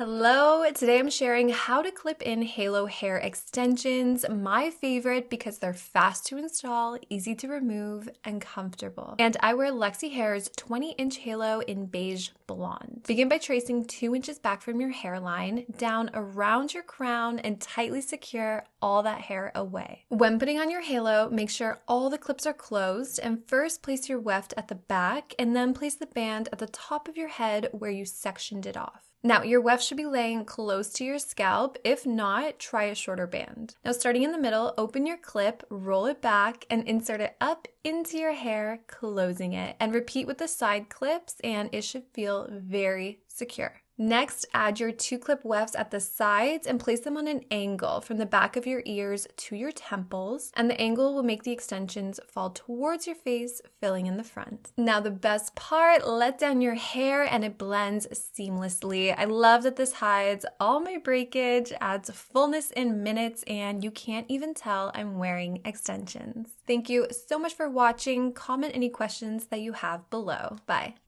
Hello, today I'm sharing how to clip in halo hair extensions, my favorite because they're fast to install, easy to remove, and comfortable. And I wear Luxy Hair's 20-inch halo in beige blonde. Begin by tracing 2 inches back from your hairline, down around your crown, and tightly secure all that hair away. When putting on your halo, make sure all the clips are closed, and first place your weft at the back, and then place the band at the top of your head where you sectioned it off. Now, your weft should be laying close to your scalp. If not, try a shorter band. Now, starting in the middle, open your clip, roll it back, and insert it up into your hair, closing it. And repeat with the side clips, and it should feel very secure. Next, add your 2 clip wefts at the sides and place them on an angle from the back of your ears to your temples, and the angle will make the extensions fall towards your face, filling in the front. Now the best part, let down your hair and it blends seamlessly. I love that this hides all my breakage, adds fullness in minutes, and you can't even tell I'm wearing extensions. Thank you so much for watching. Comment any questions that you have below. Bye.